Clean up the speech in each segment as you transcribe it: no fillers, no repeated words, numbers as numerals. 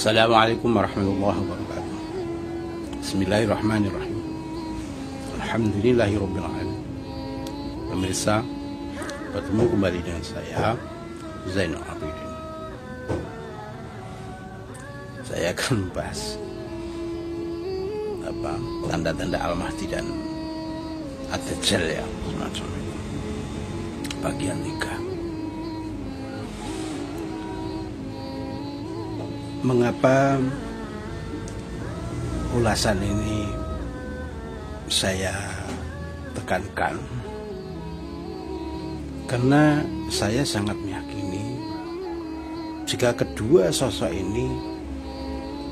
Assalamualaikum warahmatullahi wabarakatuh. Bismillahirrahmanirrahim. Alhamdulillahirabbil alamin. Pemirsa, bertemu kembali dengan saya Zainul Abidin. Saya akan membahas tanda-tanda Al-Mahdi dan Ad-Dajjal, ya, semacam itu. Bagian 3. Mengapa ulasan ini saya tekankan? Karena saya sangat meyakini jika kedua sosok ini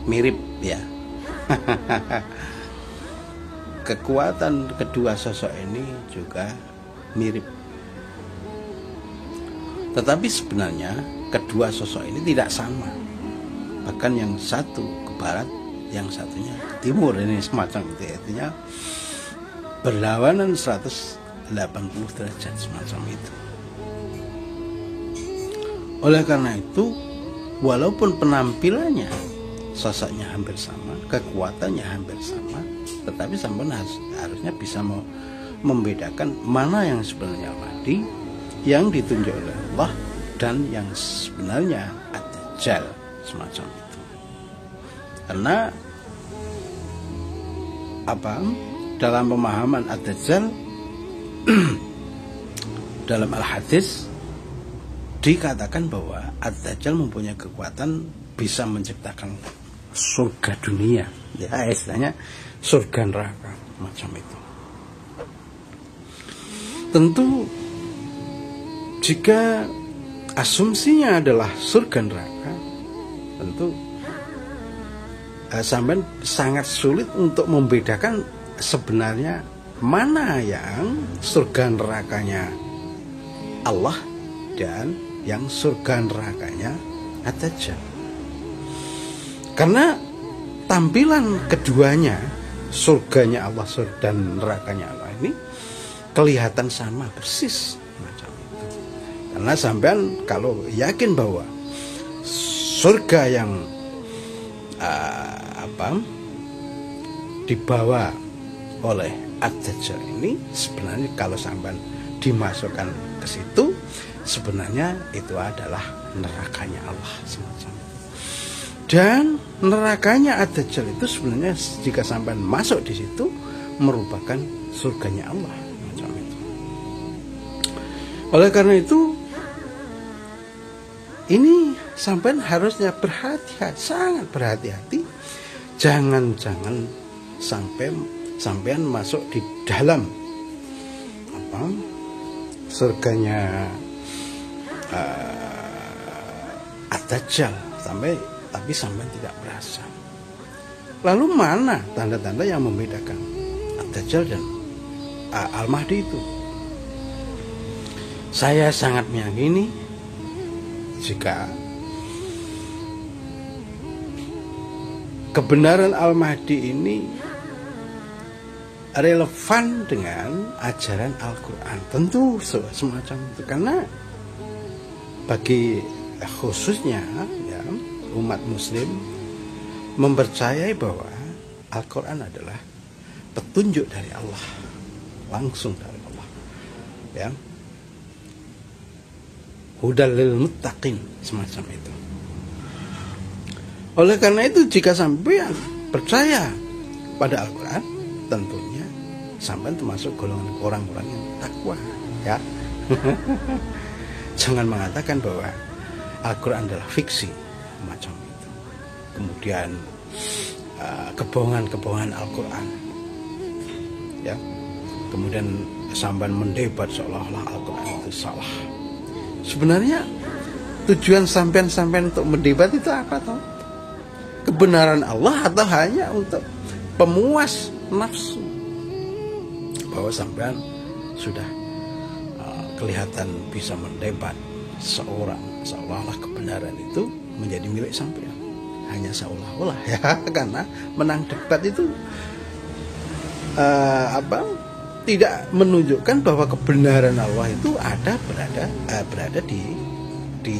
mirip, ya. Kekuatan kedua sosok ini juga mirip. Tetapi sebenarnya kedua sosok ini tidak sama. Bahkan yang satu ke barat, yang satunya ke timur, ini semacam itu. Artinya berlawanan 180 derajat, semacam itu. Oleh karena itu, walaupun penampilannya, sosoknya hampir sama, kekuatannya hampir sama, tetapi sampai harusnya bisa membedakan mana yang sebenarnya Mahdi, yang ditunjuk oleh Allah, dan yang sebenarnya Ad-Dajjal, semacam itu. Karena dalam pemahaman Ad-Dajjal dalam Al-Hadis dikatakan bahwa Ad-Dajjal mempunyai kekuatan bisa menciptakan surga dunia, ya, istilahnya surga neraka, macam itu. Tentu jika asumsinya adalah surga neraka, tentu sampai sangat sulit untuk membedakan sebenarnya mana yang surga nerakanya Allah dan yang surga nerakanya Ad-Dajjal. Karena tampilan keduanya, surganya Allah dan nerakanya Allah, ini kelihatan sama persis macam itu. Karena sampean kalau yakin bahwa surga yang dibawa oleh Ad-Dajjal ini, sebenarnya kalau sampean dimasukkan ke situ, sebenarnya itu adalah nerakanya Allah, semacam itu. Dan nerakanya Ad-Dajjal itu sebenarnya jika sampean masuk di situ merupakan surganya Allah, macam itu. Oleh karena itu, ini sampean harusnya berhati-hati, sangat berhati-hati, jangan-jangan sampean masuk di dalam surganya Ad-Dajjal tapi sampean tidak berasa. Lalu mana tanda-tanda yang membedakan Ad-Dajjal dan Al-Mahdi itu? Saya sangat meyakini jika kebenaran Al-Mahdi ini relevan dengan ajaran Al-Quran, tentu semacam itu. Karena bagi khususnya, ya, umat muslim mempercayai bahwa Al-Quran adalah petunjuk dari Allah, langsung dari Allah, ya, hudal lil muttaqin, semacam itu. Oleh karena itu, jika sampean percaya pada Al-Quran, tentunya sampean termasuk golongan orang-orang yang takwa, ya. Jangan mengatakan bahwa Al-Quran adalah fiksi, macam itu. Kemudian kebohongan Al-Quran, ya. Kemudian sampean mendebat seolah-olah Al-Quran itu salah. Sebenarnya tujuan sampean untuk mendebat itu apa, toh? Kebenaran Allah atau hanya untuk pemuas nafsu? Bahwa sampean sudah kelihatan bisa mendebat seolah-olah kebenaran itu menjadi milik sampean, hanya seolah-olah, ya. Karena menang debat itu tidak menunjukkan bahwa kebenaran Allah itu berada di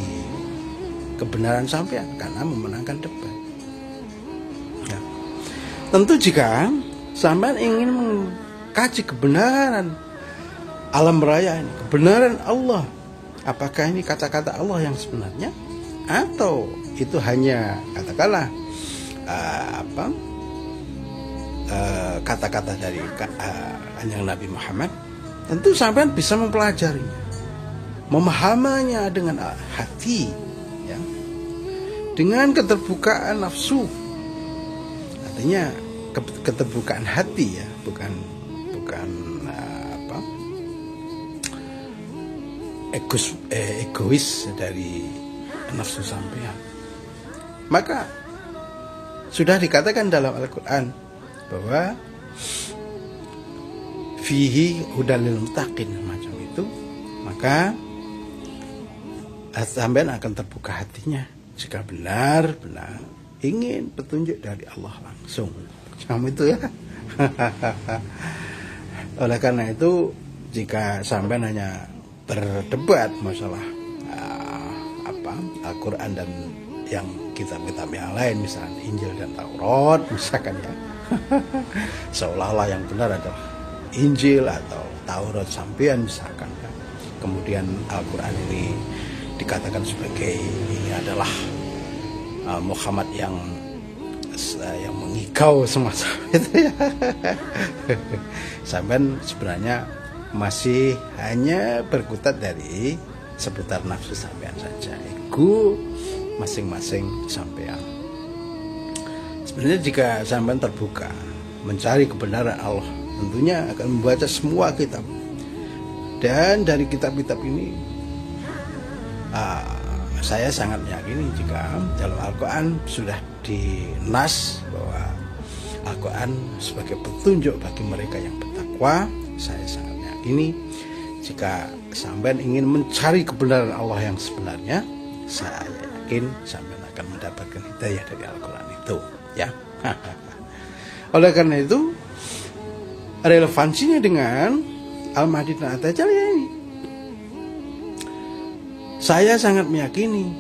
kebenaran sampean karena memenangkan debat. Tentu jika sampean ingin mengkaji kebenaran alam raya ini, kebenaran Allah, apakah ini kata-kata Allah yang sebenarnya atau itu hanya katakanlah kata-kata dari Kanjeng Nabi Muhammad, tentu sampean bisa mempelajarinya, memahaminya dengan hati, ya, dengan keterbukaan nafsu, artinya keterbukaan hati, ya, bukan egois dari nafsu sampean. Maka sudah dikatakan dalam Al-Quran bahwa fihi hudalil muttaqin, macam itu, maka sampean akan terbuka hatinya jika benar-benar ingin petunjuk dari Allah langsung, macam itu, ya. Oleh karena itu, jika sampean hanya berdebat masalah Al-Quran dan yang kitab-kitab yang lain, misalnya Injil dan Taurat, misalkan, ya, seolah-olah yang benar adalah Injil atau Taurat sampean, misalkan, ya. Kemudian Al-Quran ini dikatakan sebagai ini adalah Muhammad yang mengigau semacam itu, ya. Sampean sebenarnya masih hanya berkutat dari seputar nafsu sampean saja, ego masing-masing sampean. Sebenarnya jika sampean terbuka mencari kebenaran Allah, tentunya akan membaca semua kitab, dan dari kitab-kitab ini saya sangat meyakini jika dalam Al-Quran sudah dinas bahwa Al-Quran sebagai petunjuk bagi mereka yang bertakwa. Saya sangat meyakini jika sampean ingin mencari kebenaran Allah yang sebenarnya, saya yakin sampean akan mendapatkan hidayah dari Al-Quran itu, ya. Oleh karena itu, relevansinya dengan Al-Mahdi dan Ad-Dajjal ini, saya sangat meyakini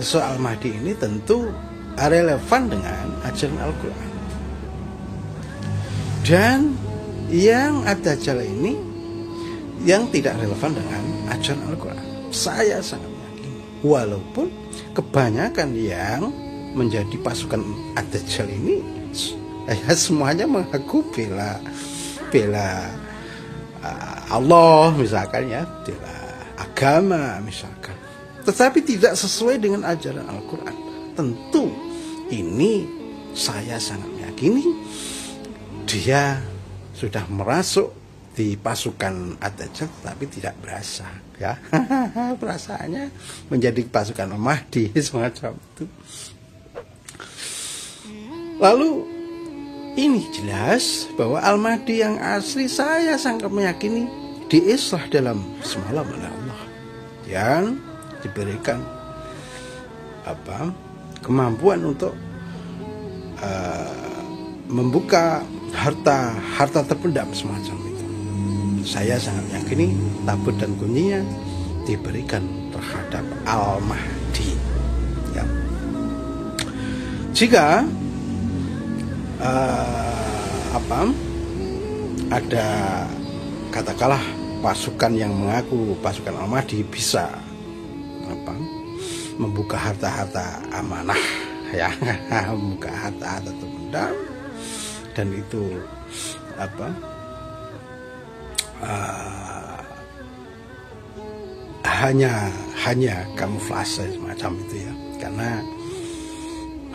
soal Mahdi ini tentu relevan dengan ajaran Al-Quran. Dan yang Ad-Dajjal ini yang tidak relevan dengan ajaran Al-Quran. Saya sangat meyakini, walaupun kebanyakan yang menjadi pasukan Ad-Dajjal ini ya semuanya mengaku bela Allah, misalkan, ya, bela agama, misalkan, tetapi tidak sesuai dengan ajaran Al-Quran. Tentu ini saya sangat meyakini dia sudah merasuk di pasukan Ad-Dajjal, tapi tidak berasa, ya. Perasaannya menjadi pasukan Al-Mahdi, semacam itu. Lalu ini jelas bahwa Al-Mahdi yang asli saya sangat meyakini diislah dalam semalam oleh Allah, yang diberikan kemampuan untuk membuka harta terpendam semacam itu. Saya sangat meyakini tabut dan kuncinya diberikan terhadap Al-Mahdi, ya. Jika ada katakanlah pasukan yang mengaku pasukan Al-Mahdi bisa membuka harta-harta amanah, ya, membuka harta-harta terpendam, dan itu hanya kamuflase semacam itu, ya, karena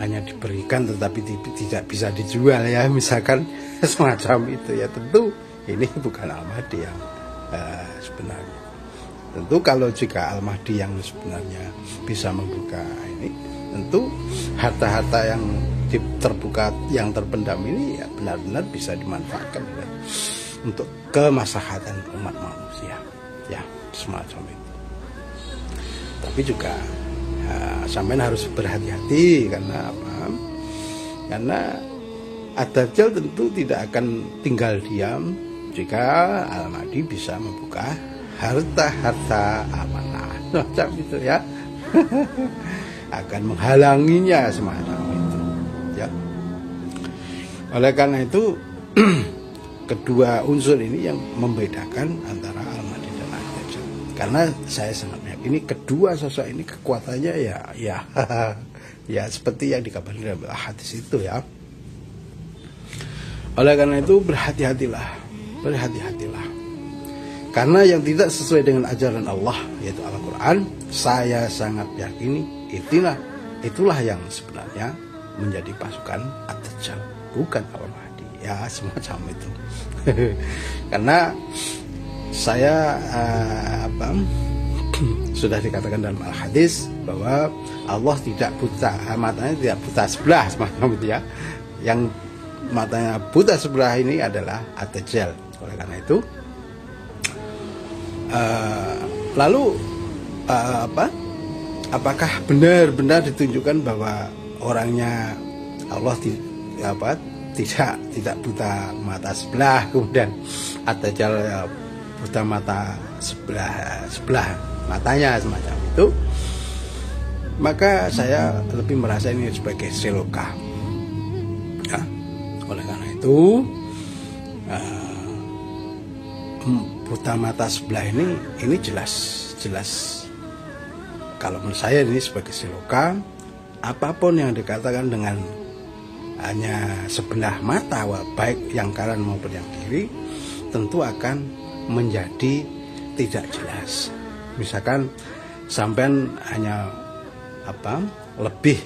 hanya diberikan tetapi tidak bisa dijual, ya, misalkan, semacam itu, ya. Tentu ini bukan Al-Mahdi yang sebenarnya. Tentu kalau jika Al-Mahdi yang sebenarnya bisa membuka ini, tentu harta-harta yang terbuka, yang terpendam ini, ya, benar-benar bisa dimanfaatkan, ya, untuk kemaslahatan umat manusia, ya, semacam itu. Tapi juga sampean harus berhati-hati, karena Karena Ad-Dajjal tentu tidak akan tinggal diam jika Al-Mahdi bisa membuka harta-harta amanah, macam itu, ya. Akan menghalanginya semacam itu, ya. Oleh karena itu kedua unsur ini yang membedakan antara Al-Mahdi dan Ad-Dajjal. Karena saya sangat meyakini kedua sosok ini kekuatannya ya seperti yang dikabarkan dalam hadis itu ya. Oleh karena itu berhati-hatilah. Karena yang tidak sesuai dengan ajaran Allah yaitu Al-Quran, saya sangat yakini itulah yang sebenarnya menjadi pasukan Ad-Dajjal, bukan Al-Mahdi. Ya semacam itu. Karena saya sudah dikatakan dalam al-hadis bahwa Allah tidak buta, matanya tidak buta sebelah semacam itu ya. Yang matanya buta sebelah ini adalah Ad-Dajjal. Oleh karena itu lalu apakah benar-benar ditunjukkan bahwa orangnya Allah tidak buta mata sebelah, kemudian Ad-Dajjal buta mata sebelah matanya semacam itu? Maka saya lebih merasa ini sebagai seloka. Ya. Oleh karena itu buta mata sebelah ini jelas kalau menurut saya ini sebagai seloka. Apapun yang dikatakan dengan hanya sebelah mata, baik yang kanan maupun yang kiri, tentu akan menjadi tidak jelas. Misalkan sampean hanya lebih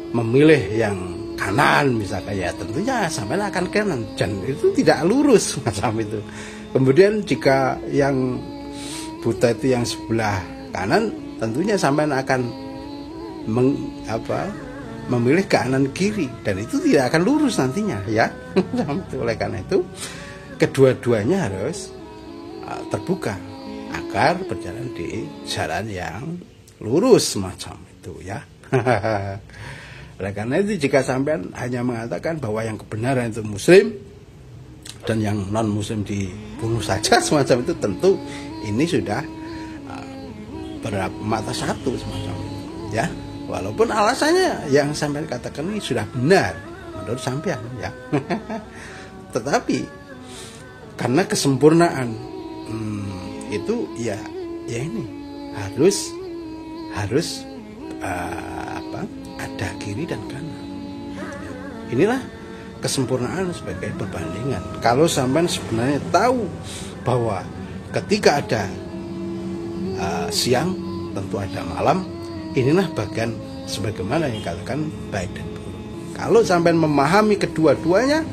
memilih yang kanan misalkan, ya tentunya sampean akan kanan, dan itu tidak lurus macam itu. Kemudian jika yang buta itu yang sebelah kanan, tentunya sampean akan memilih kanan kiri, dan itu tidak akan lurus nantinya ya. Oleh karena itu kedua-duanya harus terbuka agar berjalan di jalan yang lurus macam itu ya. Oleh karena itu jika sampean hanya mengatakan bahwa yang kebenaran itu muslim dan yang non muslim dibunuh saja semacam itu, tentu ini sudah bermata satu semacam itu ya. Walaupun alasannya yang sampean katakan ini sudah benar menurut sampean ya. Tetapi karena kesempurnaan itu ya ini harus ada kiri dan kanan. Inilah kesempurnaan sebagai perbandingan. Kalau sampean sebenarnya tahu bahwa ketika ada siang tentu ada malam, inilah bagian sebagaimana yang dikatakan baik dan buruk. Kalau sampean memahami kedua-duanya,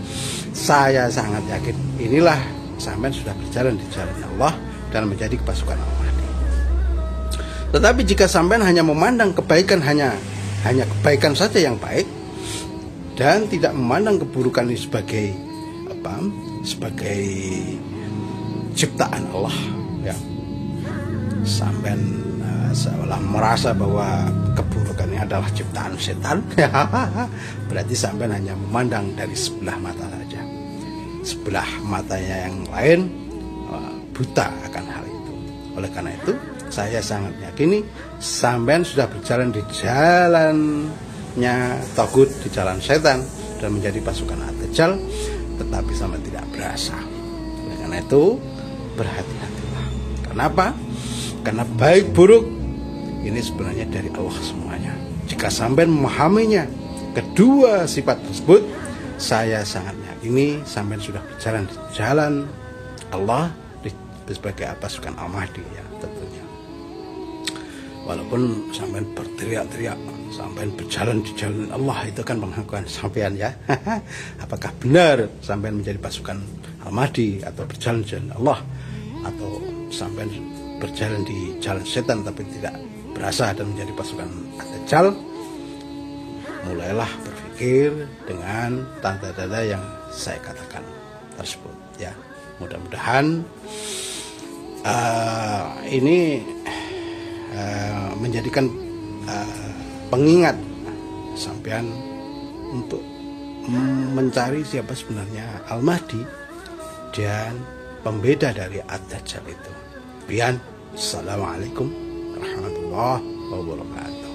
saya sangat yakin inilah sampean sudah berjalan di jalan Allah dan menjadi pasukan Al-Mahdi. Tetapi jika sampean hanya memandang kebaikan hanya kebaikan saja yang baik dan tidak memandang keburukan ini sebagai sebagai ciptaan Allah ya, sampean seolah merasa bahwa keburukan ini adalah ciptaan setan ya, berarti sampean hanya memandang dari sebelah mata saja. Sebelah matanya yang lain buta akan hal itu. Oleh karena itu saya sangat yakini sampean sudah berjalan di jalannya tagut, di jalan setan dan menjadi pasukan Ad-Dajjal, tetapi sampean tidak berasa. Oleh karena itu berhati-hatilah. Kenapa? Karena baik buruk ini sebenarnya dari Allah semuanya. Jika sampean memahaminya kedua sifat tersebut, saya sangat yakini sampean sudah berjalan di jalan Allah sebagai pasukan Al-Mahdi ya tentunya. Walaupun sampean berteriak-teriak, sampean berjalan di jalan Allah, itu kan pengakuan sampean ya. Apakah benar sampean menjadi pasukan Al-Mahdi atau berjalan di jalan Allah, atau sampean berjalan di jalan setan tapi tidak berasa dan menjadi pasukan Ad-Dajjal? Mulailah berpikir dengan tanda-tanda yang saya katakan tersebut ya. Mudah-mudahan ini menjadikan pengingat sampean untuk mencari siapa sebenarnya Al-Mahdi dan pembeda dari Ad-Dajjal itu. Assalamualaikum warahmatullahi wabarakatuh.